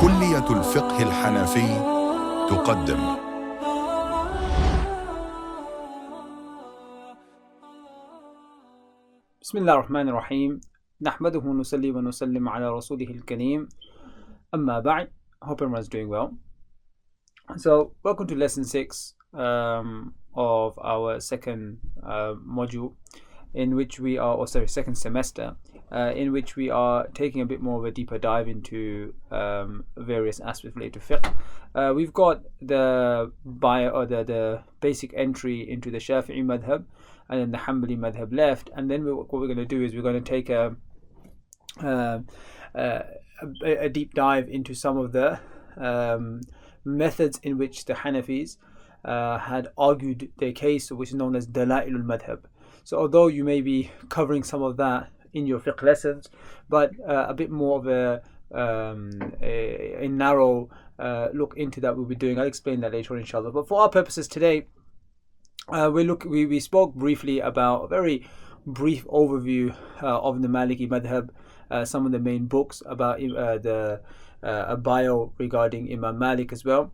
كلية الفقه الحنفي تقدم. بسم الله الرحمن الرحيم. نحمده ونصلي ونسلم على رسوله الكريم. أما بعد. Hope everyone's doing well. So, welcome to lesson 6 of our second module, in which we are, second semester, in which we are taking a bit more of a deeper dive into various aspects related to fiqh. We've got the basic entry into the Shafi'i madhab and then the Hanbali madhab left, and then what we're going to do is we're going to take a deep dive into some of the methods in which the Hanafis had argued their case, which is known as Dala'ilul Madhab. So although you may be covering some of that in your fiqh lessons, but a bit more of a narrow look into that we'll be doing. I'll explain that later on, inshallah. But for our purposes today, we spoke briefly about a very brief overview of the Maliki Madhab, some of the main books about a bio regarding Imam Malik as well,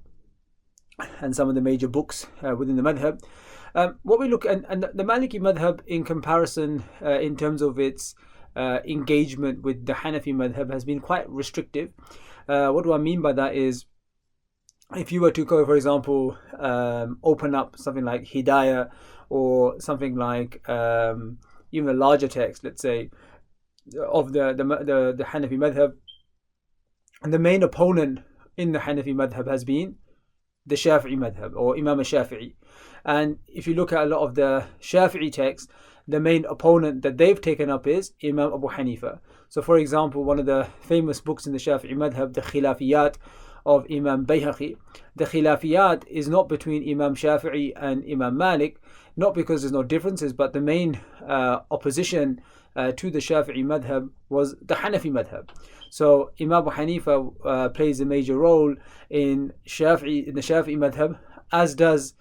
and some of the major books within the Madhab. What we look at, and the Maliki Madhab in comparison in terms of its engagement with the Hanafi Madhab has been quite restrictive. What do I mean by that is, if you were to go, for example, open up something like Hidayah or something like even a larger text, let's say, of the Hanafi Madhab, and the main opponent in the Hanafi Madhab has been the Shafi'i Madhab or Imam al-Shafi'i. And if you look at a lot of the Shafi'i texts, the main opponent that they've taken up is Imam Abu Hanifa. So for example, one of the famous books in the Shafi'i Madhab, the Khilafiyat of Imam Bayhaqi. The Khilafiyat is not between Imam Shafi'i and Imam Malik, not because there's no differences, but the main opposition to the Shafi'i Madhab was the Hanafi Madhab. So Imam Abu Hanifa plays a major role in the Shafi'i Madhab, as does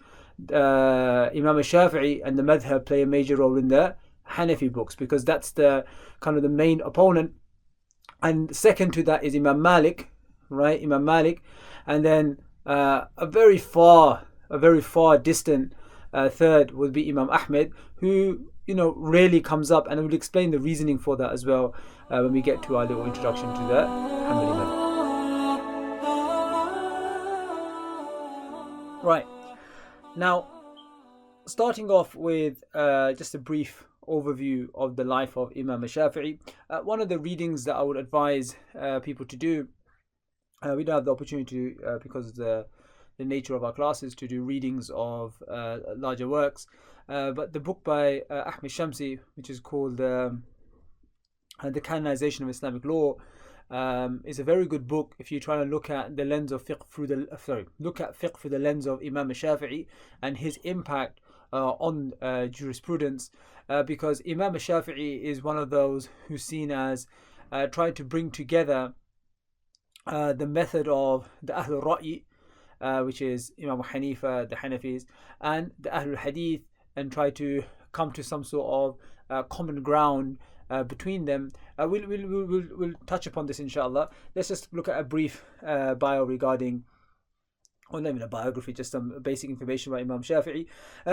Imam al-Shafi'i and the Madhab play a major role in the Hanafi books, because that's the kind of the main opponent. And second to that is Imam Malik, right? Imam Malik, and then a very far distant third would be Imam Ahmed, who rarely comes up, and we'll explain the reasoning for that as well when we get to our little introduction to the Hanbali madhab. Right, now starting off with just a brief overview of the life of Imam al-Shafi'i. One of the readings that I would advise people to do, we don't have the opportunity to, because of the nature of our classes, to do readings of larger works, but the book by Ahmed Shamsi, which is called The Canonization of Islamic Law, is a very good book if you're trying to look at the lens of fiqh through the lens of Imam al-Shafi'i and his impact on jurisprudence, because Imam al-Shafi'i is one of those who's seen as trying to bring together the method of the Ahlul Ra'i, which is Imam Hanifa, the Hanafis, and the Ahlul Hadith, and try to come to some sort of common ground between them. We'll touch upon this, inshallah. Let's just look at a brief bio regarding, or not even a biography, just some basic information about Imam Shafi'i.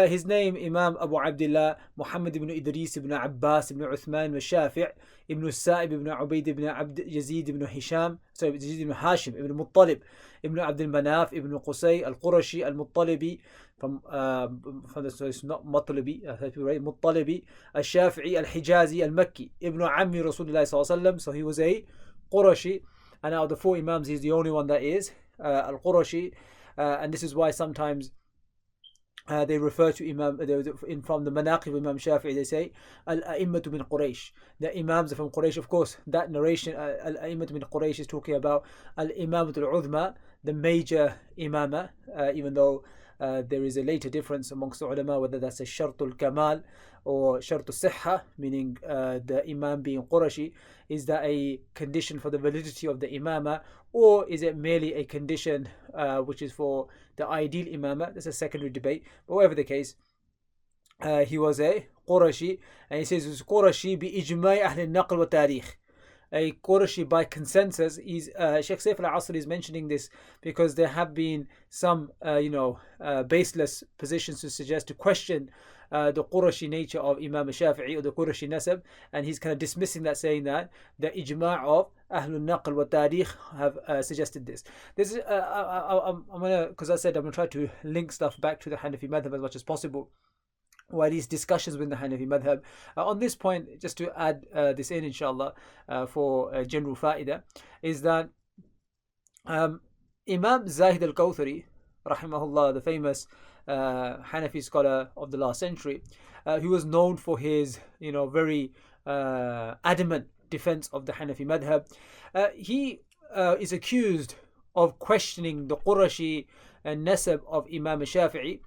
His name, Imam Abu Abdullah Muhammad ibn Idris ibn Abbas ibn Uthman ibn Shafi' ibn Sa'ib ibn Ubaid ibn Abd Yazid ibn Yazid ibn Hashim ibn Muttalib ibn Abd al-Manaf ibn Qusay al-Qurashi al-Muttalibi, from it's not Muttalibi, right? Muttalibi al-Shafi'i al-Hijazi al-Makki ibn Ammi Rasulullah sallallahu alaihi wasallam. So he was a Qurashi, and out of the four Imams, he's the only one that is al-Qurashi. And this is why sometimes they refer to Imam from the Manaqib of Imam Shafi'i. They say Al-A'immatu min Quraysh, the Imams are from Quraysh. Of course, that narration Al-A'immatu min Quraysh is talking about Al-Imamatu al-Udhma, the major imama, even though there is a later difference amongst the ulama whether that's a Shartul Kamal or Shartul Sihha, meaning the Imam being Qurashi. Is that a condition for the validity of the imama, or is it merely a condition which is for the ideal imama? That's a secondary debate. But whatever the case, he was a Qurashi, and he says it was Qurashi bi ijma'i ahli al-naql wa tarikh. a Qurashi by consensus. Sheikh Saif al-Asri is mentioning this because there have been some, baseless positions to suggest, to question the Qurashi nature of Imam Shafi'i or the Qurashi nasab, and he's kind of dismissing that, saying that the ijma' of Ahlul Naql wa Tarikh have suggested this. This is I'm gonna, because I said I'm gonna try to link stuff back to the Hanafi madhab as much as possible, or at least discussions with the Hanafi madhab. On this point, just to add this in, inshallah, for general fa'idah, is that Imam Zahid al-Kawthari, rahimahullah, the famous Hanafi scholar of the last century, who was known for his, very adamant defense of the Hanafi madhab, he is accused of questioning the Qurashi nasab of Imam Shafi'i,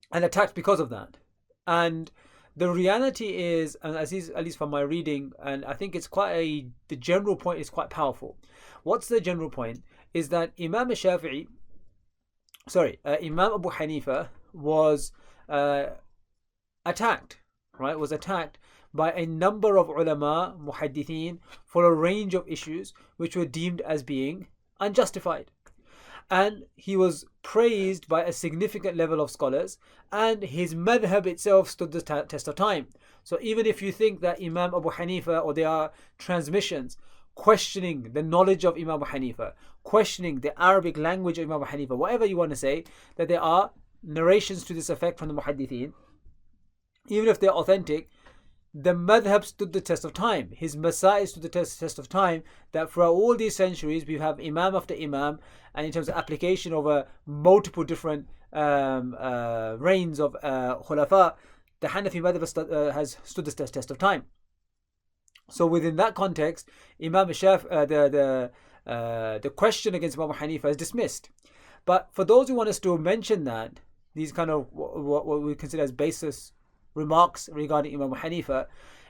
and attacked because of that. And the reality is, and at least from my reading, and I think it's the general point is quite powerful. What's the general point? Is that Imam Abu Hanifa was attacked, right? Was attacked by a number of ulama, muhaddithin, for a range of issues which were deemed as being unjustified. And he was praised by a significant level of scholars, and his madhab itself stood the test of time. So even if you think that Imam Abu Hanifa, or there are transmissions questioning the knowledge of Imam Abu Hanifa, questioning the Arabic language of Imam Abu Hanifa, whatever you want to say, that there are narrations to this effect from the muhaddithin, even if they're authentic, the madhab stood the test of time. His masail stood the test of time, that throughout all these centuries we have imam after imam, and in terms of application over multiple different reigns of khulafa, the Hanafi madhab has stood the test of time. So within that context, Imam the question against Imam Hanifa is dismissed. But for those who want to still mention that, these kind of what we consider as basis remarks regarding Imam Hanifa,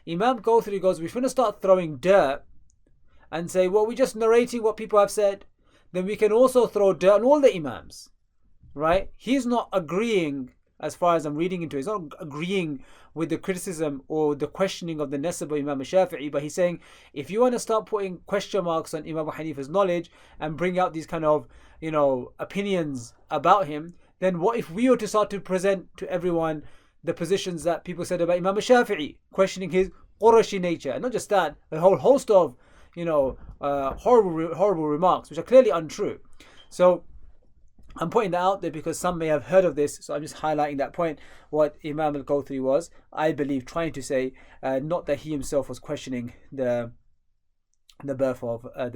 Imam Kawthari goes, if we're going to start throwing dirt and say, well, we're just narrating what people have said, then we can also throw dirt on all the Imams, right? He's not agreeing, as far as I'm reading into it, he's not agreeing with the criticism or the questioning of the nasab of Imam Shafi'i, but he's saying, if you want to start putting question marks on Imam Hanifa's knowledge and bring out these kind of, opinions about him, then what if we were to start to present to everyone the positions that people said about Imam Shafi'i, questioning his Qurashi nature, and not just that, a whole host of, horrible remarks, which are clearly untrue. So I'm pointing that out there because some may have heard of this, so I'm just highlighting that point. What Imam al-Kawthari was, I believe, trying to say, not that he himself was questioning the birth of I'm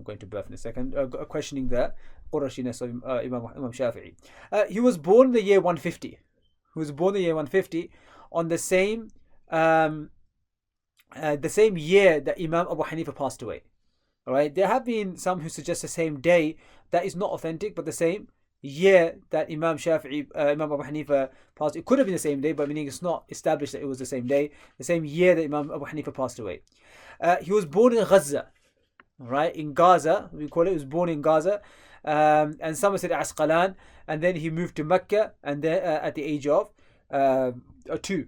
going to birth in a second, questioning the Qurashiness of Imam Shafi'i. He was born in the year 150. He was born in the year 150 on the same year that Imam Abu Hanifa passed away. All right, there have been some who suggest the same day. That is not authentic, but the same year that Imam Abu Hanifa passed. It could have been the same day, but meaning it's not established that it was the same day. The same year that Imam Abu Hanifa passed away. He was born in Gaza, right, in Gaza. We call it. He was born in Gaza, and some said Asqalan, and then he moved to Mecca, and then at the age of 2.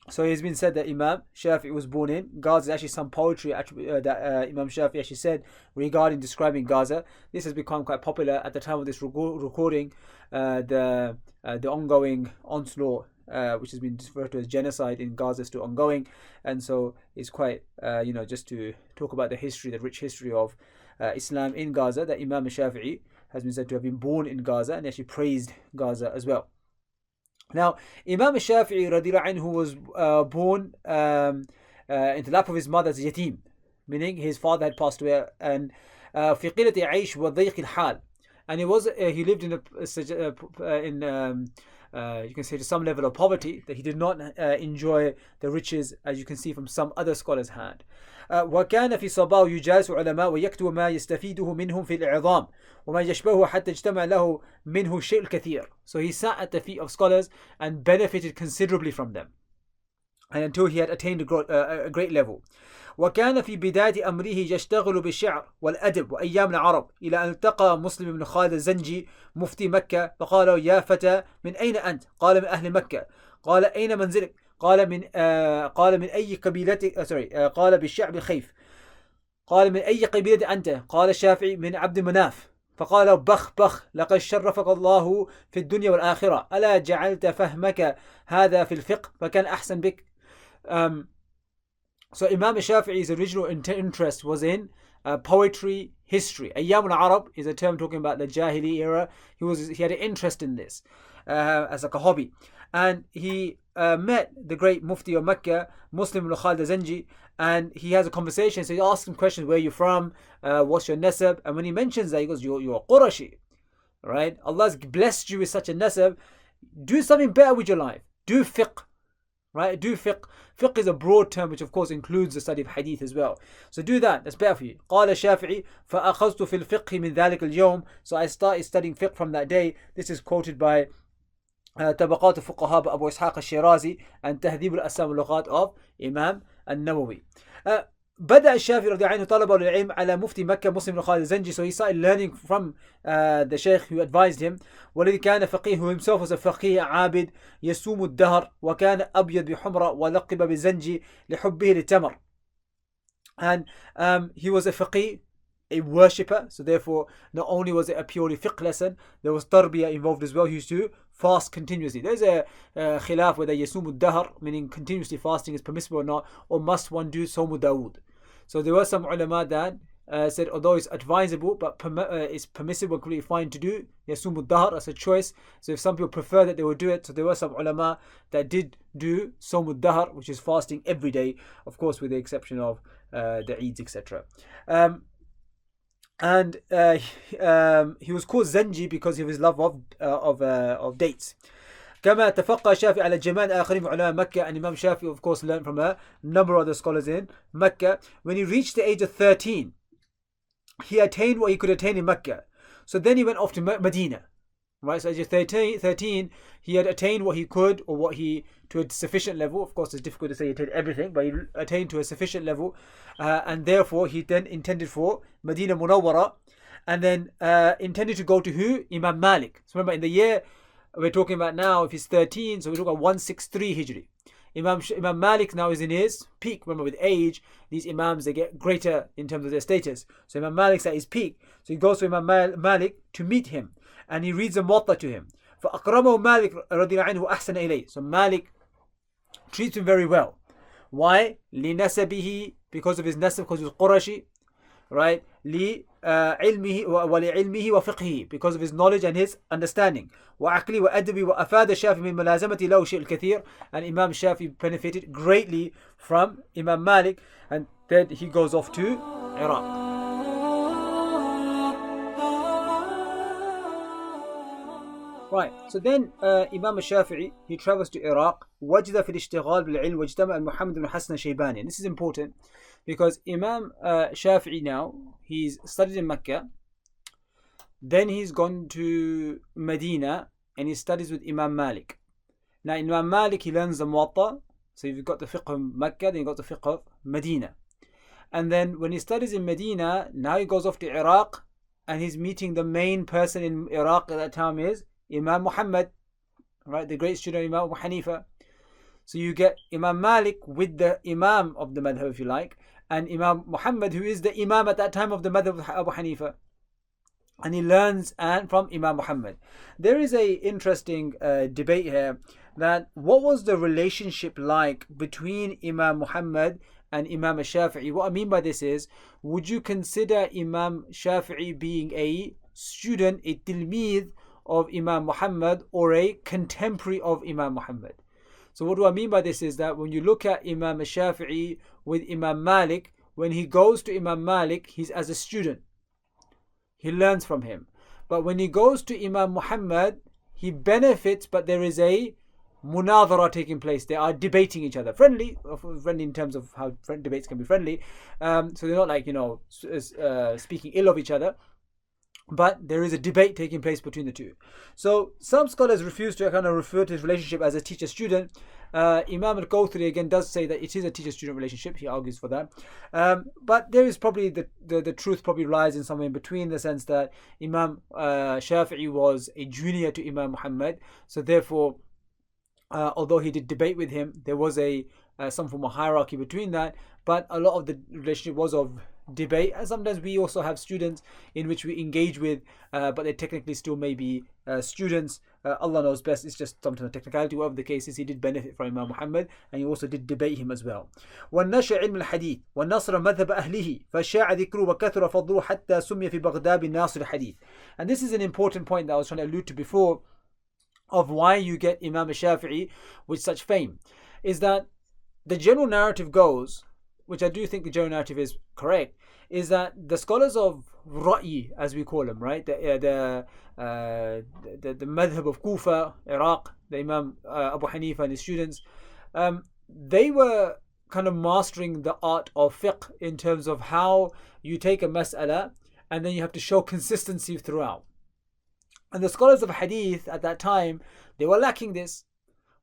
So it has been said that Imam Shafi'i was born in Gaza. There's actually some poetry that Imam Shafi'i actually said regarding describing Gaza. This has become quite popular at the time of this recording. The ongoing onslaught, which has been referred to as genocide in Gaza, is still ongoing, and so it's quite just to talk about the history, the rich history of Islam in Gaza, that Imam Shafi'i has been said to have been born in Gaza, and actually praised Gaza as well. Now, Imam Shafi'i radiyallahu anhu was born in the lap of his mother as a yatim, meaning his father had passed away, and في قلة عيش وضيق الحال, and he lived in you can say to some level of poverty, that he did not enjoy the riches, as you can see from some other scholars had. وكان في صباه يجالس علماء ويكتب ما يستفيده منهم في الإعظام وما يشبهه حتى اجتمع له منه الشيء الكثير. So he sat at the feet of scholars and benefited considerably from them, and until he had attained a great level. وكان في بداية أمره يشتغل بالشعر والأدب وأيام العرب، إلى أن التقى مسلم بن خالد الزنجي مفتي مكة، فقال: يا فتى، من أين أنت؟ قال: من أهل مكة. قال: أين منزلك؟ قال من أي قبيلة قال بالشعب الخيف. قال من أي قبيلة أنت؟ قال الشافعي من عبد مناف. فقال له بخ بخ لقد شرفك الله في الدنيا والآخرة، ألا جعلت فهمك هذا في الفقه فكان أحسن بك. So Imam Shafi'i's original interest was in poetry, history. Ayyam al-Arab is a term talking about the Jahili era. He had an interest in this as like a hobby. And he met the great Mufti of Mecca, Muslim ibn Khalid al-Zanji, and he has a conversation. So he asks him questions: where are you from? What's your nasab? And when he mentions that, he goes, you're Qurashi. Right? Allah's blessed you with such a nasab. Do something better with your life. Do fiqh. Right? Do fiqh. Fiqh is a broad term which of course includes the study of hadith as well. So do that. That's better for you. قال الشافعي فأخذت في الفقه من ذلك اليوم. So I started studying fiqh from that day. This is quoted by طبقات الفقهاء by Abu Ishaq al-Shirazi and تهذيب الأسماء واللغات of Imam al-Nawawi. بدأ الشافعي رضي الله عنه طلبه للعلم على مفتي مكة مسلم بن خالد الزنجي. So he started learning from the sheikh who advised him. والذي كان فقيه, who himself was a فقيه عابد يسوم الدهر وكان أبيض بحمرة ولقب بالزنجي لحبه للتمر. And he was a faqih, a worshipper. So therefore, not only was it a purely fiqh lesson, there was tarbiyah involved as well. He used to fast continuously. There's a khilaf whether yasum dahr, meaning continuously fasting, is permissible or not, or must one do Sawm Dawood. So there were some ulama that said although it's advisable, but it's permissible, completely fine to do yasum dahr as a choice. So if some people prefer that, they will do it. So there were some ulama that did do Sawm dahr, which is fasting every day, of course with the exception of the Eids, etc. And he was called Zanji because of his love of dates. كما تفقه الشافعي على جميع الآخرين من علماء مكة. And Imam Shafi of course learned from a number of other scholars in Mecca. When he reached the age of 13, he attained what he could attain in Mecca. So then he went off to Medina. Right, so at age of 13, he had attained what he could, or what he, to a sufficient level. Of course, it's difficult to say he attained everything, but he attained to a sufficient level. And therefore, he then intended for Medina Munawwara, and then intended to go to who? Imam Malik. So remember, in the year we're talking about now, if he's 13, so we're talking about 163 Hijri. Imam Malik now is in his peak. Remember, with age, these Imams, they get greater in terms of their status. So Imam Malik's at his peak. So he goes to Imam Malik to meet him. And he reads a Muwatta to him. فأكرمه مالك رضي الله عنه وأحسن إليه. So Malik treats him very well. Why? لنسبه, because of his nasab, because he was Qurashi. Right? لعلمه ولعلمه وفقهه, because of his knowledge and his understanding. وعقله وأدبه وأفاد الشافعي من ملازمة له شيء الكثير. And Imam Shafi benefited greatly from Imam Malik. And then he goes off to Iraq. Right, so then Imam al-Shafi'i, he travels to Iraq. وجد في الاشتغال بالعلم واجتمع محمد بن حسن الشيباني. And this is important because Imam Shafi'i now, he's studied in Mecca. Then he's gone to Medina and he studies with Imam Malik. Now Imam Malik, he learns the Muwatta. So you've got the fiqh of Mecca, then you've got the fiqh of Medina. And then when he studies in Medina, now he goes off to Iraq and he's meeting the main person in Iraq at that time is Imam Muhammad, right, the great student of Imam Abu Hanifa. So you get Imam Malik with the Imam of the Madhab, if you like, and Imam Muhammad, who is the Imam at that time of the Madhab of Abu Hanifa. And he learns from Imam Muhammad. There is a interesting debate here, that what was the relationship like between Imam Muhammad and Imam Shafi'i. What I mean by this is, would you consider Imam Shafi'i being a student, a tilmid of Imam Muhammad, or a contemporary of Imam Muhammad? So what do I mean by this is that when you look at Imam Shafi'i with Imam Malik, when he goes to Imam Malik, he's as a student. He learns from him. But when he goes to Imam Muhammad, he benefits, but there is a munadhara taking place. They are debating each other. Friendly in terms of how debates can be friendly. So they're not like, speaking ill of each other. But there is a debate taking place between the two. So some scholars refuse to kind of refer to his relationship as a teacher-student. Imam al-Kawthari again does say that it is a teacher-student relationship. He argues for that. But there is probably the truth probably lies in somewhere in between, the sense that Imam Shafi'i was a junior to Imam Muhammad. So therefore, although he did debate with him, there was a some form of hierarchy between that, but a lot of the relationship was of debate. And sometimes we also have students in which we engage with, but they technically still may be students. Allah knows best. It's just sometimes a technicality. Whatever the case is, he did benefit from Imam Muhammad, and he also did debate him as well. وَالنَّشَ عِلْمِ الْحَدِيثِ وَالنَّصْرَ مَذْهَبَ أَهْلِهِ فَشَاعَ ذِكْرُهُ وَكَثُرَ فَضْلُهُ حَتَّى سُمِّيَ فِي بَغْدَادِ بِالنَّاصِرِ الْحَدِيثِ. And this is an important point that I was trying to allude to before, of why you get Imam Shafi'i with such fame, is that the general narrative goes, which I do think the general narrative is correct, is that the scholars of Ra'i, as we call them, right, the madhab of Kufa, Iraq, the Imam Abu Hanifa and his students, they were kind of mastering the art of fiqh in terms of how you take a mas'ala and then you have to show consistency throughout. And the scholars of hadith at that time, they were lacking this.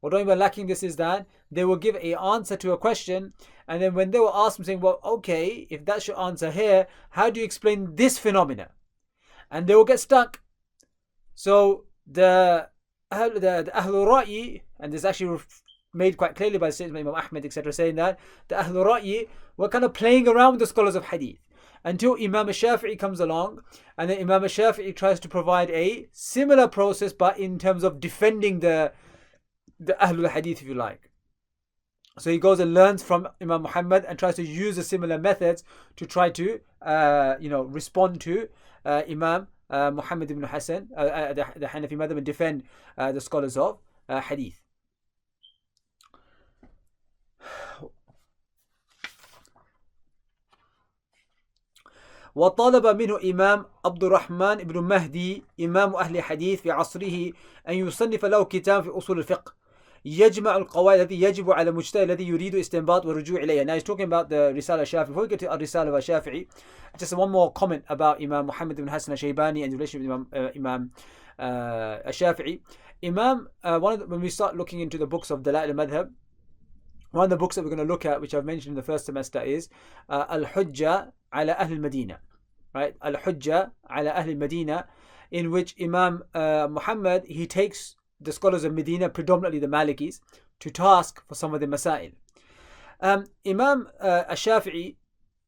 What I mean by lacking this is that they will give an answer to a question, and then when they were asked, saying, well, okay, if that's your answer here, how do you explain this phenomena? And they will get stuck. So the Ahlul Ra'i, and this is actually made quite clearly by Imam Ahmed, etc., saying that the Ahlul Ra'i were kind of playing around with the scholars of hadith, until Imam Shafi'i comes along, and then Imam Shafi'i tries to provide a similar process, but in terms of defending the Ahlul Hadith, if you like. So he goes and learns from Imam Muhammad and tries to use the similar methods to try to respond to Imam Muhammad ibn Hassan, the Hanafi madhab, and defend the scholars of Hadith. وطلب منه إمام عبد الرحمن بن مهدي إمام أهل الحديث في عصره أن يصنف له كتاب في أصول الفقه يجمع القواعد التي يجب على المجتهد الذي يريد استنباط والرجوع إليها. Now he's talking about the Risala Shafi'i. Before we get to Risala Shafi'i, just one more comment about Imam Muhammad ibn Hassan al-Shaybani and the relationship with Imam Shafi'i. When we start looking into the books of Dala'il al-Madhab, one of the books that we're going to look at, which I've mentioned in the first semester, is Al-Hujja ala Ahl al-Madina. Right? Al-Hujja ala Ahl al-Madina, in which Imam Muhammad, he takes the scholars of Medina, predominantly the Malikis, to task for some of the Masail. Imam Shafi'i,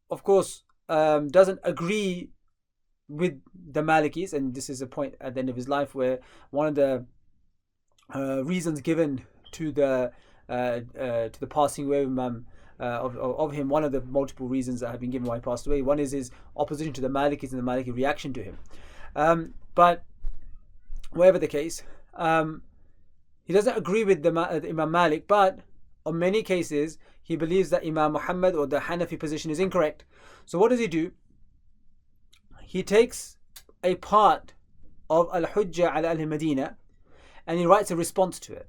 of course, doesn't agree with the Malikis, and this is a point at the end of his life where one of the reasons given to the passing away of Imam of him, one of the multiple reasons that have been given why he passed away, one is his opposition to the Malikis and the Maliki reaction to him. But whatever the case, he doesn't agree with Imam Malik, but on many cases he believes that Imam Muhammad or the Hanafi position is incorrect. So what does he do? He takes a part of Al-Hujja ala Al-Madina and he writes a response to it.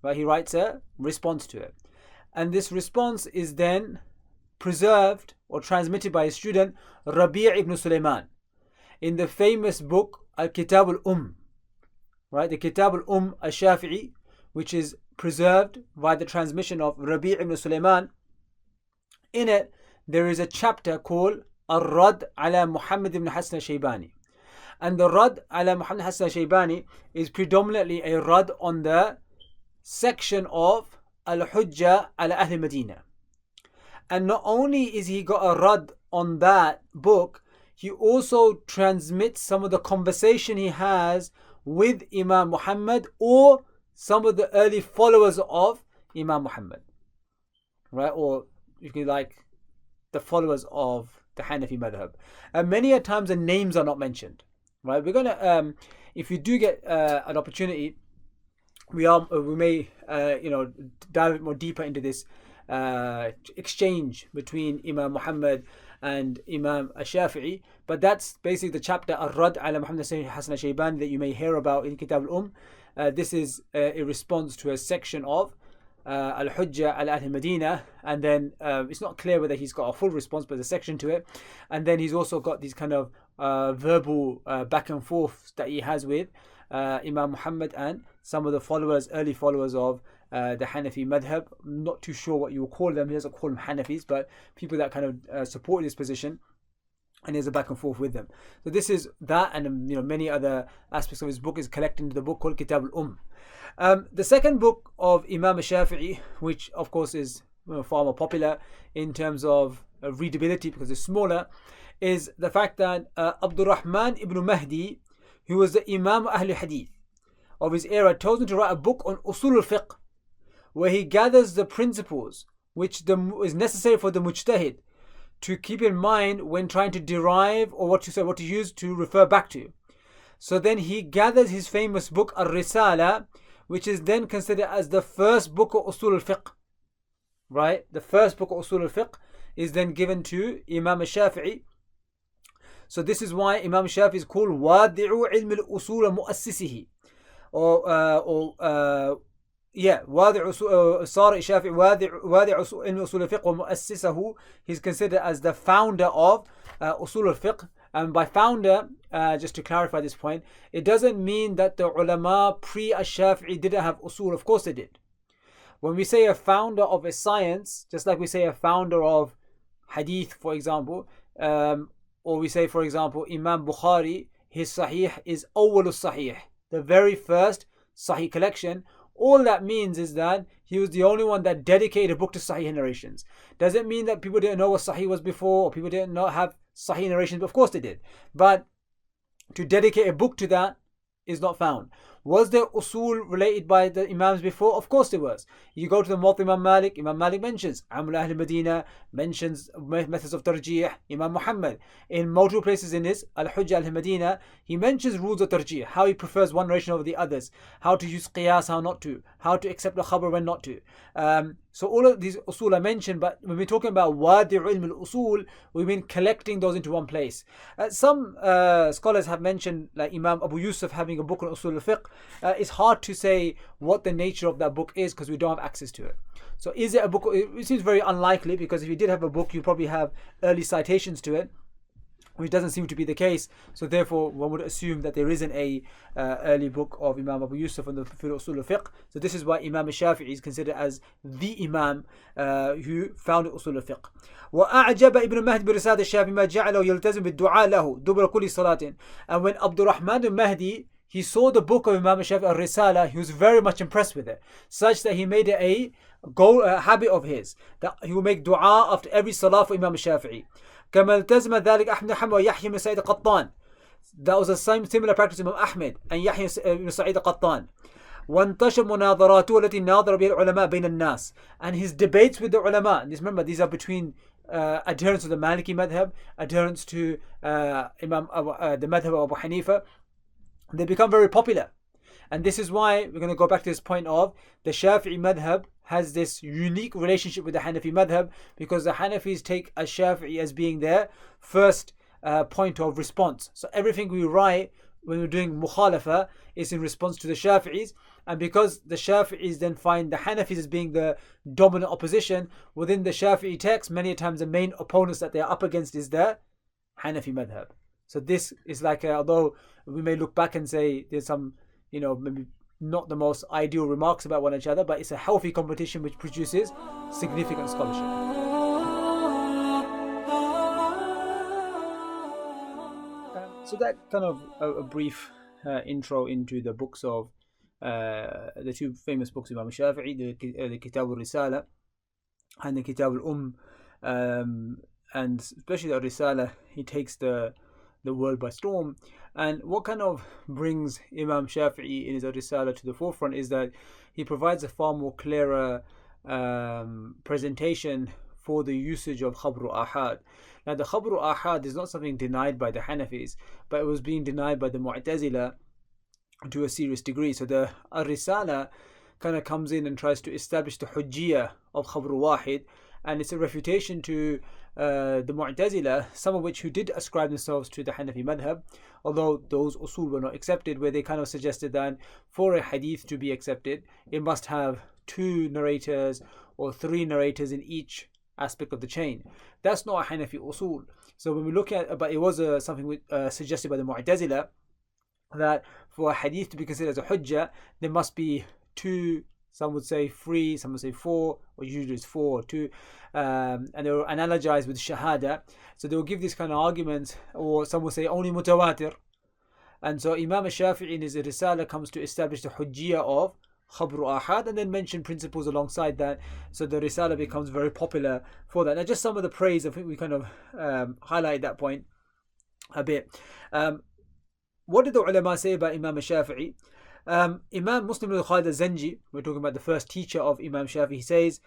Right? He writes a response to it. And this response is then preserved or transmitted by his student Rabi' ibn Sulaiman in the famous book Al-Kitab al-Umm. Right? The Kitab al-Umm al-Shafi'i, which is preserved by the transmission of Rabi' ibn Sulaiman. In it, there is a chapter called Ar-Rad ala Muhammad ibn Hassan al-Shaybani. And the Rad ala Muhammad Hassan al-Shaybani is predominantly a Rad on the section of Al-Hujja ala Ahl Medina. And not only is he got a Rad on that book, he also transmits some of the conversation he has with Imam Muhammad or some of the early followers of Imam Muhammad, right? Or if you like, the followers of the Hanafi madhab. And many a times the names are not mentioned, right? We're gonna, if you do get an opportunity, we may dive more deeper into this exchange between Imam Muhammad and Imam Shafi'i, but that's basically the chapter Ar-Rad ala Muhammad Hassan al-Shaybani that you may hear about in Kitab al-Umm. This is a response to a section of Al-Hujja ala Ahl Medina, and then it's not clear whether he's got a full response, but there's a section to it. And then he's also got these kind of verbal back and forth that he has with Imam Muhammad and some of the followers, early followers of the Hanafi madhab. I'm not too sure what you will call them. He doesn't call them Hanafis, but people that kind of support this position. and there's a back and forth with them. So this is that, and many other aspects of his book is collected into the book called Kitab al-Umm. The second book of Imam Shafi'i, which of course is far more popular in terms of readability because it's smaller, is the fact that Abdul Rahman ibn Mahdi, who was the Imam Ahl Hadith of his era, told him to write a book on Usul al-Fiqh, where he gathers the principles which is necessary for the mujtahid to keep in mind when trying to derive, or what to use to refer back to. So then he gathers his famous book Ar-Risala, which is then considered as the first book of Usul al-Fiqh. Right? The first book of Usul al-Fiqh is then given to Imam al-Shafi'i. So this is why Imam Shafi'i is called Wadi'u ilm al-usul mu'assisihi. صار الشافعي وادع علم أصول الفقه ومؤسسه. He's considered as the founder of أصول الفقه. And by founder, just to clarify this point, it doesn't mean that the ulama pre-Shafi'i didn't have usul. Of course they did. When we say a founder of a science, just like we say a founder of hadith, for example, or we say, for example, Imam Bukhari, his Sahih is Awwal al-Sahih, the very first Sahih collection. All that means is that he was the only one that dedicated a book to Sahih narrations. Does it mean that people didn't know what Sahih was before, or people didn't know have Sahih narrations? Of course they did. But to dedicate a book to that is not found. Was there usul related by the Imams before? Of course there was. You go to the Muwatta Imam Malik mentions Amal Ahl Medina, mentions methods of tarjih. Imam Muhammad, in multiple places in his Al-Hujjah Al-Medina, he mentions rules of tarjih, how he prefers one narration over the others, how to use qiyas, how not to, how to accept the khabar when not to. So all of these usul are mentioned, but when we're talking about wadi' ilm al-usul, we mean collecting those into one place. Some scholars have mentioned, like Imam Abu Yusuf having a book on usul al-fiqh. It's hard to say what the nature of that book is because we don't have access to it. So is it a book? It seems very unlikely, because if you did have a book, you probably have early citations to it, which doesn't seem to be the case. So therefore, one would assume that there isn't a early book of Imam Abu Yusuf on the Usul al-Fiqh. So this is why Imam Shafi'i is considered as the Imam who founded Usul al-Fiqh. وأعجب ابن مهدي برسالة الشافعي ما جعله يلتزم بالدعاء له دبر كل صلاة. And when Abdul Rahman al-Mahdi, he saw the book of Imam Shafi'i al-Risala, he was very much impressed with it, such that he made it a habit of his that he will make dua after every salah for Imam Shafi'i. كما التزم ذلك أحمد بن حنبل ويحيى بن سعيد القطان. That was the same similar practice of Imam Ahmed and Yahya ibn Sa'id al-Qattan. وانتشر مناظراته التي ناظر بها العلماء بين الناس. And his debates with the ulama, and remember these are between adherents to the Maliki madhab, adherents to the madhab of Abu Hanifa. They become very popular. And this is why we're going to go back to this point of the Shafi'i madhab has this unique relationship with the Hanafi madhab, because the Hanafis take a Shafi'i as being their first point of response. So everything we write when we're doing mukhalafa is in response to the Shafi'is, and because the Shafi'is then find the Hanafis as being the dominant opposition within the Shafi'i text, many times the main opponents that they're up against is the Hanafi madhab. So this is like, although we may look back and say there's some, maybe not the most ideal remarks about one another, but it's a healthy competition which produces significant scholarship. So that kind of a brief intro into the books of the two famous books of Imam Shafi'i, the Kitab al-Risala and the Kitab al-Umm, and especially the Risala, he takes the world by storm. And what kind of brings Imam Shafi'i in his Risala to the forefront is that he provides a far more clearer presentation for the usage of Khabru Ahad. Now the Khabru Ahad is not something denied by the Hanafis, but it was being denied by the Mu'tazila to a serious degree. So the Risala kind of comes in and tries to establish the Hujjiyah of Khabru Wahid, and it's a refutation to the Mu'tazila, some of which who did ascribe themselves to the Hanafi madhab, although those usul were not accepted, where they kind of suggested that for a hadith to be accepted, it must have 2 narrators or 3 narrators in each aspect of the chain. That's not a Hanafi usul. So when we look at, but it was something suggested by the Mu'tazila, that for a hadith to be considered as a hujjah, there must be 2 Some would say 3, some would say 4, or usually it's 4 or 2, and they will analogize with shahada. So they will give these kind of arguments, or some will say only mutawatir. And so Imam Shafi'i in his Risala comes to establish the hujjiyah of Khabru Ahad, and then mention principles alongside that. So the Risala becomes very popular for that. Now just some of the praise, I think we kind of highlight that point a bit. What did the ulama say about Imam Shafi'i? Imam Muslim al-Khalid al-Zanji, we're talking about the first teacher of Imam Shafi'i, he says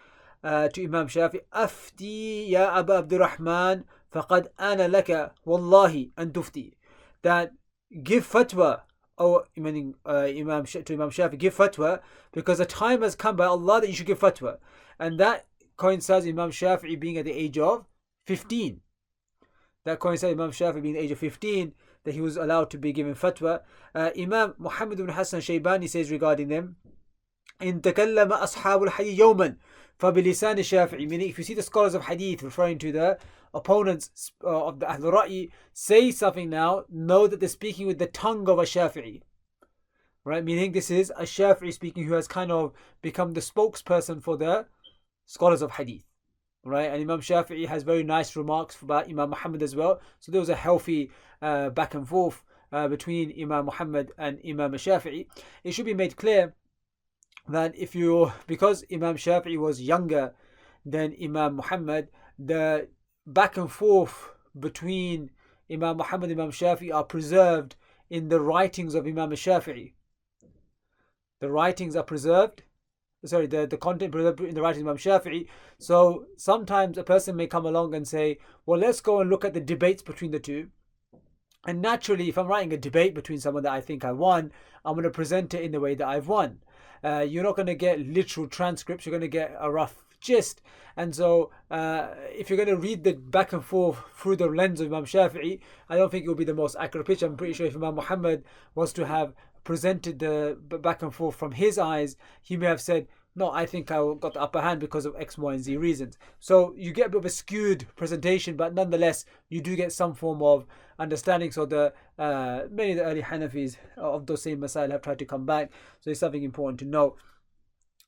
to Imam Shafi'i, Afti ya Aba Abdurrahman faqad ana laka wallahi an tufti. That give fatwa, or meaning to Imam Shafi'i, give fatwa, because the time has come by Allah that you should give fatwa. And that coincides with Imam Shafi'i being at the age of 15. That coincides with Imam Shafi'i being at the age of 15, that he was allowed to be given fatwa. Imam Muhammad ibn Hassan Shaybani says regarding them, إن تكلم أصحاب الحديث يوما فبلسان الشافعي. Meaning, if you see the scholars of hadith referring to the opponents of the Ahlul Ra'i say something now, know that they're speaking with the tongue of a Shafi'i. Right? Meaning this is a Shafi'i speaking who has kind of become the spokesperson for the scholars of hadith. Right? And Imam Shafi'i has very nice remarks about Imam Muhammad as well. So there was a healthy back and forth between Imam Muhammad and Imam Shafi'i. It should be made clear that because Imam Shafi'i was younger than Imam Muhammad, the back and forth between Imam Muhammad and Imam Shafi'i are preserved in the writings of Imam Shafi'i. The writings are preserved. The content preserved in the writings of Imam Shafi'i. So sometimes a person may come along and say, well, let's go and look at the debates between the two. And naturally, if I'm writing a debate between someone that I think I won, I'm going to present it in the way that I've won. You're not going to get literal transcripts, you're going to get a rough gist. And so if you're going to read the back and forth through the lens of Imam Shafi'i, I don't think it will be the most accurate picture. I'm pretty sure if Imam Muhammad was to have presented the back and forth from his eyes, he may have said, no, I think I got the upper hand because of X, Y, and Z reasons. So you get a bit of a skewed presentation, but nonetheless, you do get some form of understanding. So many of the early Hanafis of those same masail have tried to come back. So it's something important to note.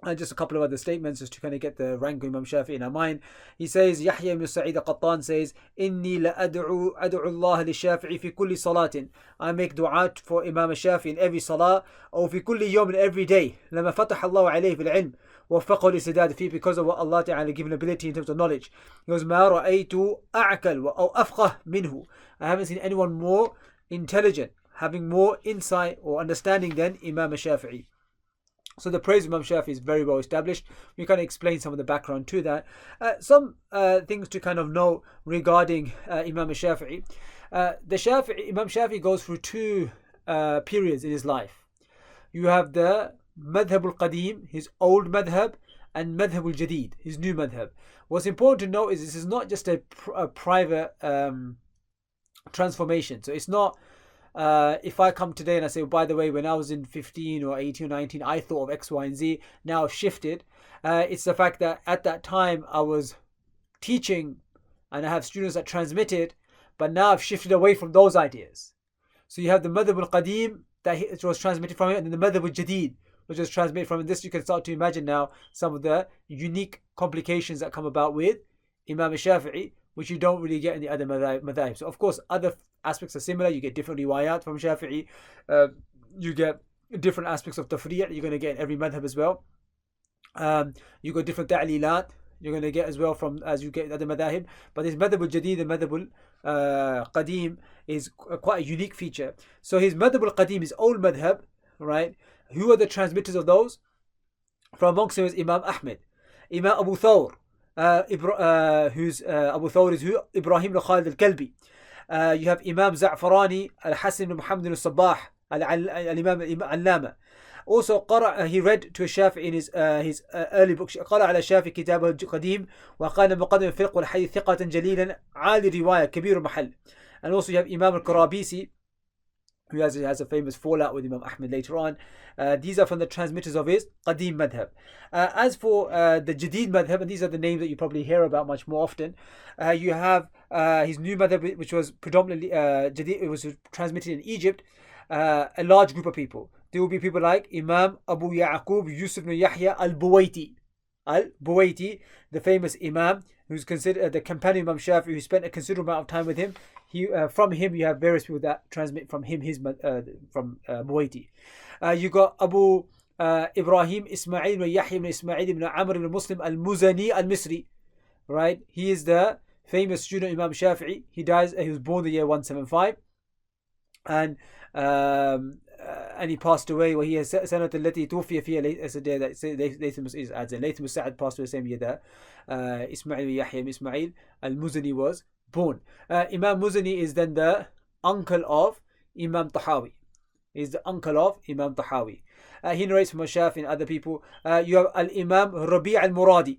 And just a couple of other statements just to kind of get the rank of Imam Shafi'i in our mind. He says, Yahya ibn Sa'id al-Qattan says, Inni la ad'u Allah li Shafi'i fi kulli salatin. I make dua for Imam Shafi'i in every salah, or fi kulli yawm, in every day. Lama fataha Allah alayhi bil ilm, wa faqahu li sidad fi, because of what Allah Ta'ala given ability in terms of knowledge. He goes, Ma ra'aytu a'kal aw afqah minhu. I haven't seen anyone more intelligent, having more insight or understanding than Imam Shafi'i. So the praise of Imam Shafi'i is very well established. We kind of explain some of the background to that. Some things to kind of know regarding Imam Shafi'i. Imam Shafi'i goes through two periods in his life. You have the Madhab al-Qadim, his old madhab, and Madhab al-Jadid, his new madhab. What's important to note is this is not just a private transformation. So it's not if I come today and I say, by the way, when I was in 15 or 18 or 19, I thought of X, Y, and Z. Now I've shifted. It's the fact that at that time I was teaching and I have students that transmit it, but now I've shifted away from those ideas. So you have the Madhab al-Qadim that was transmitted from it, and then the Madhab al-Jadid, which was transmitted from it. This you can start to imagine now some of the unique complications that come about with Imam Shafi'i, which you don't really get in the other madhab. So of course other aspects are similar. You get different riwayat from Shafi'i. You get different aspects of tafri' you're going to get in every madhab as well. You got different ta'lilat you're going to get as well from as you get other madhab. But this madhab al-Jadid and madhab al-Qadim is quite a unique feature. So his madhab al-Qadim is old madhab, right? Who are the transmitters of those? From amongst them is Imam Ahmed, Imam Abu Thawr, Abu Thawr is who? Ibrahim al-Khalid al-Kalbi. You have Imam Za'farani, Al-Hasan ibn Muhammad al-Sabbah, Al-Imam al-Allama. Also, he read to a Shafi'i in his early book. قرأ على الشافعي كتابه القديم وقال مقدم الفقه والحديث ثقة جليلا عالي رواية كبير محل. And also you have Imam al-Qarabisi, who has a famous fallout with Imam Ahmed later on. These are from the transmitters of his Qadim madhab. As for the Jadid madhab, and these are the names that you probably hear about much more often, you have his new madhab, which was predominantly Jadid. It was transmitted in Egypt. A large group of people. there will be people like Imam Abu Ya'qub Yusuf ibn Yahya al-Buwaiti. Al-Buwaiti, the famous Imam, who's considered the companion Imam Shafi'i, who spent a considerable amount of time with him. From him, you have various people that transmit from him, from Buwaiti. You got Abu Ibrahim Ismail ibn Yahya ibn Ismail ibn Amr ibn Muslim al-Muzani al-Misri. Right? He is the famous student Imam Shafi'i. He was born the year 175. And he passed away. وهي سنة التي توفي فيها ليث مساعد passed away the same year that Ismail Yahya Ismail al-Muzani was born. Imam Muzani is then the uncle of Imam Tahawi. He's the uncle of Imam Tahawi. He narrates from Shafi and other people. You have Al-Imam Rabi' al-Muradi.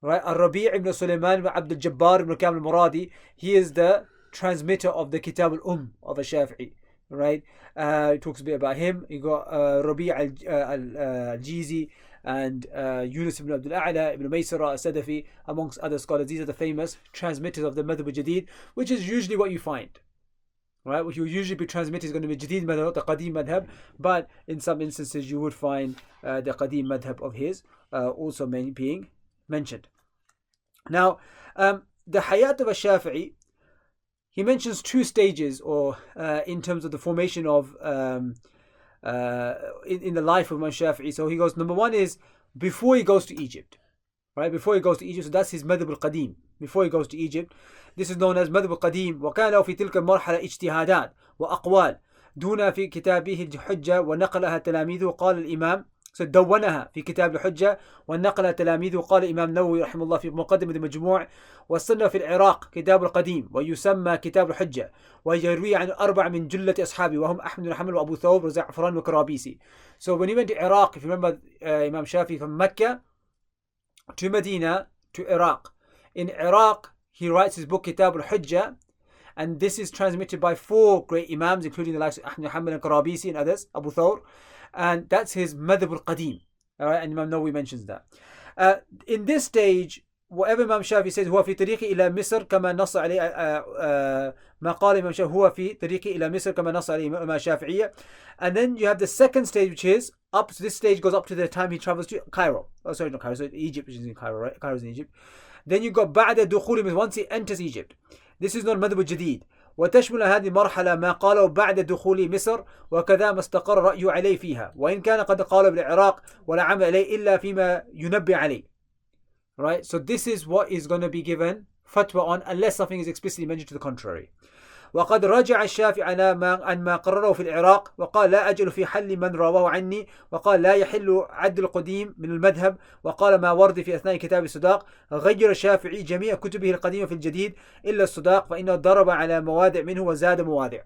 Right? Al-Rabi' ibn Sulaiman ibn Abdul Jabbar ibn Kamil al-Muradi. He is the transmitter of the Kitab al-Umm of Shafi'i. Right? He talks a bit about him. You got Rabi' al-Jizi and Yunus ibn Abdul A'la ibn Maysara al-Sadafi, amongst other scholars. These are the famous transmitters of the Madhab al-Jadid, which is usually what you find. Right? What you usually be transmitted is going to be Jadid Madhab, not the Qadim Madhab, but in some instances you would find the Qadim Madhab of his also being mentioned. Now, the Hayat of al-Shafi'i, he mentions two stages, or in terms of the formation of in the life of Imam Shafi'i. So he goes, number one is before he goes to Egypt, right? Before he goes to Egypt, so that's his Madhab al-Qadim. Before he goes to Egypt, this is known as Madhab al-Qadim. وكان له في تلك المرحلة اجتهادات وأقوال دون في كتابه الحجة ونقلها تلاميذه قال الإمام دونها في كتاب الحجة ونقل تلاميذه قال الإمام النووي رحمه الله في مقدمة المجموع والسنة في العراق كتاب القديم ويسمى كتاب الحجة ويروي عن أربع من جلة أصحابه وهم أحمد بن حنبل وأبو ثور وزعفران وكرابيسي. So when he went to Iraq, if you remember, Imam Shafi from Mecca to Medina to Iraq. In Iraq, he writes his book Kitab al-Hujjah, and this is transmitted by four great Imams, including the likes of Ahmad Hanbal and Karabisi and others, Abu Thawr, and that's his Madhab al-Qadim. Alright, and Imam Nawawi mentions that. In this stage, whatever Imam Shafi says, هو في طريقي إلى مصر كما نص عليه ما قال Imam Shafi هو في طريقي إلى مصر كما نص عليه إمام الشافعية. And then you have the second stage, which is up to this stage goes up to the time he travels to Cairo. Oh, sorry, not Cairo, so Egypt, which is in Cairo, right? Cairo's in Egypt. Then you got بعد دخول, once he enters Egypt. This is not مذهب الجديد. وتشمل هذه المرحلة ما قاله بعد دخول مصر وكذا ما استقر رأيه عليه فيها وإن كان قد قال بالعراق ولا عمل عليه إلا فيما ينبه عليه. Right? So this is what is going to be given fatwa on unless something is explicitly mentioned to the contrary. وقد رجع الشافعي عن ما قرره في العراق وقال لا أجل في حل من رواه عني وقال لا يحل عد القديم من المذهب وقال ما ورد في أثناء كتاب الصداق. غير الشافعي جميع كتبه القديمة في الجديد إلا الصداق فإنه ضرب على موادع منه وزاد مواضع.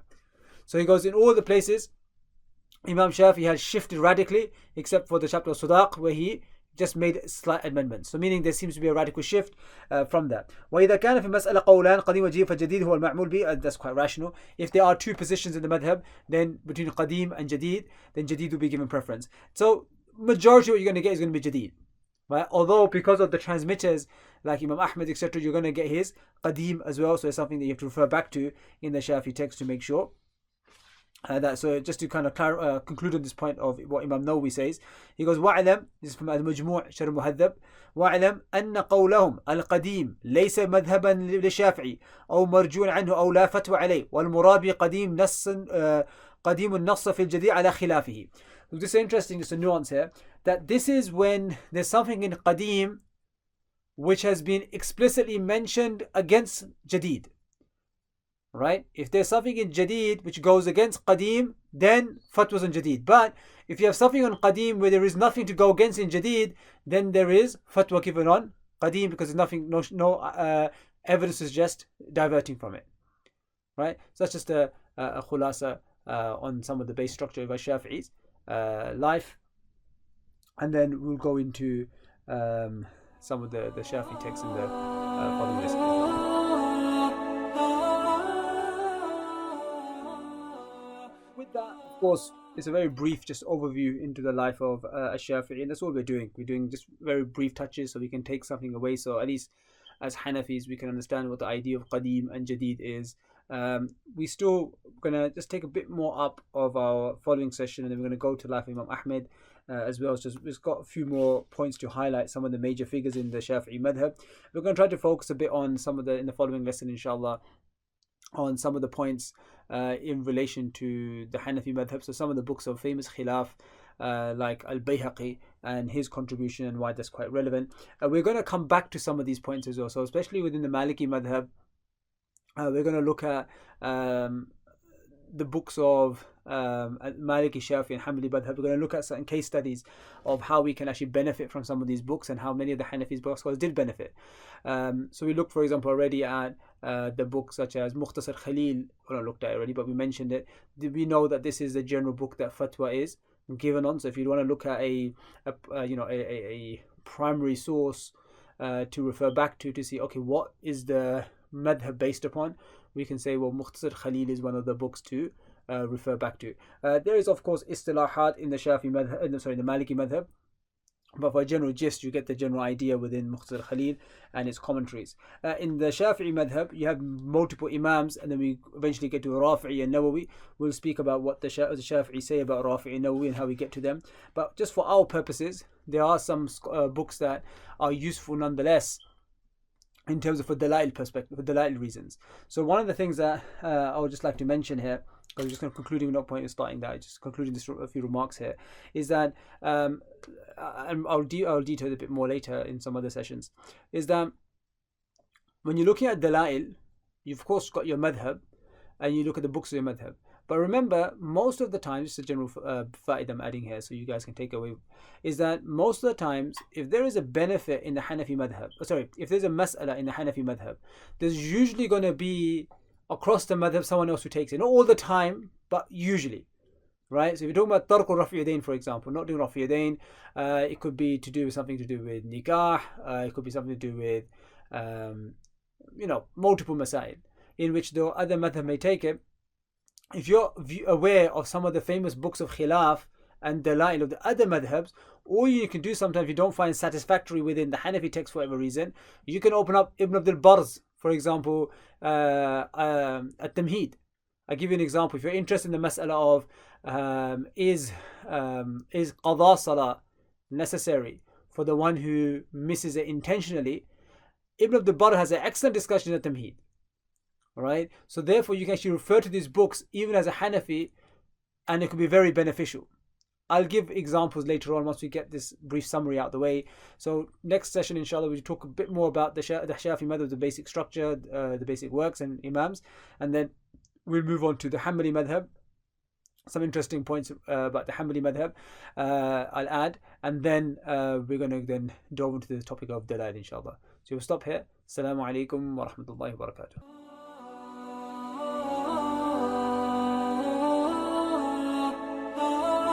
So he goes, in all the places Imam Shafi has shifted radically except for the chapter of Sudaq where he just made slight amendments. So meaning there seems to be a radical shift from that. وإذا كان في مسألة قولان قديم وجديد فالجديد هو المعمول به. That's quite rational. If there are two positions in the madhab, then between qadim and jadid, then jadid will be given preference. So majority of what you're going to get is going to be jadid. Right? Although because of the transmitters like Imam Ahmad etc, you're going to get his qadim as well. So it's something that you have to refer back to in the Shafi text to make sure. So just to kind of conclude on this point of what Imam Nawawi says, he goes وَعْلَمْ, this is from Al-Majmu' Sharh Muhaddab, وَعْلَمْ أَنَّ قَوْلَهُمْ الْقَدِيمِ لَيْسَ مَذْهَبًا للشافعي أو مرجوع عنه أو لا فتوى عليه والمراد بقديم نص قديم النص في الجديد على خلافه. So this is interesting, just a nuance here, that this is when there's something in qadim which has been explicitly mentioned against jadid. Right? If there's something in Jadid which goes against Qadim, then fatwas on Jadid. But if you have something on Qadim where there is nothing to go against in Jadid, then there is fatwa given on Qadim because there's nothing, no evidence is just diverting from it. Right? So that's just a khulasa on some of the base structure of Shafi'i's life. And then we'll go into some of the Shafi'i texts in the following lesson. With that, of course, it's a very brief just overview into the life of Shafi'i, and that's all we're doing. We're doing just very brief touches so we can take something away. So at least as Hanafis, we can understand what the idea of Qadim and Jadid is. We still gonna just take a bit more up of our following session, and then we're gonna go to Life of Imam Ahmed. As well as just we've got a few more points to highlight some of the major figures in the Shafi'i madhab. We're going to try to focus a bit on some of the in the following lesson, inshallah, on some of the points in relation to the Hanafi madhab. So some of the books of famous khilaf like Al-Bayhaqi and his contribution and why that's quite relevant. We're going to come back to some of these points as well. So especially within the Maliki madhab, we're going to look at the books of Maliki, Shafi and Hanbali madhab. We're going to look at certain case studies of how we can actually benefit from some of these books and how many of the Hanafis scholars did benefit. So we looked, for example, already at the books such as Mukhtasar Khalil. Well, not looked at it already, but we mentioned it. We know that this is the general book that fatwa is given on. So if you want to look at a primary source to refer back to see, okay, what is the madhab based upon, we can say, well, Mukhtasar Khalil is one of the books to refer back to. There is, of course, istilahat in the Shafi madhab, the Maliki madhab, but for a general gist, you get the general idea within Mukhtasar Khalil and its commentaries. In the Shafi'i madhab, you have multiple imams, and then we eventually get to Rafi'i and Nawawi. We'll speak about what the Shafi'i say about Rafi'i and Nawawi and how we get to them. But just for our purposes, there are some books that are useful nonetheless in terms of a Dalail perspective, for Dalail reasons. So one of the things that I would just like to mention here, because I'm just going to concluding, no point in starting that, just concluding this a few remarks here, is that and I'll detail it a bit more later in some other sessions, is that when you're looking at Dalail, you've of course got your madhab, and you look at the books of your madhab. But remember, most of the time, just a general fa'idah I'm adding here so you guys can take away, is that most of the times, if there is a benefit in the Hanafi madhab, if there's a mas'ala in the Hanafi madhab, there's usually going to be across the madhab someone else who takes it. Not all the time, but usually. Right? So if you're talking about Tarq al-Rafi Yadayn, for example, not doing Rafi Yadayn, it could be something to do with nikah, it could be something to do with, multiple masail, in which the other madhab may take it. If you're aware of some of the famous books of khilaf and dalail of the other madhabs, all you can do sometimes if you don't find satisfactory within the Hanafi text for whatever reason, you can open up Ibn Abdul Barz, for example, At-Tamheed. I'll give you an example. If you're interested in the mas'ala of is qadha salah necessary for the one who misses it intentionally, Ibn Abdul Barr has an excellent discussion at Tamheed. Alright, so therefore you can actually refer to these books even as a Hanafi, and it could be very beneficial. I'll give examples later on once we get this brief summary out of the way. So next session, inshallah, we'll talk a bit more about the Shafi madhab, the basic structure, the basic works and imams, and then we'll move on to the Hanbali madhab. Some interesting points about the Hanbali madhab I'll add, and then we're going to then delve into the topic of Dalail, inshallah. So we'll stop here. Assalamu alaikum wa rahmatullahi wa barakatuh.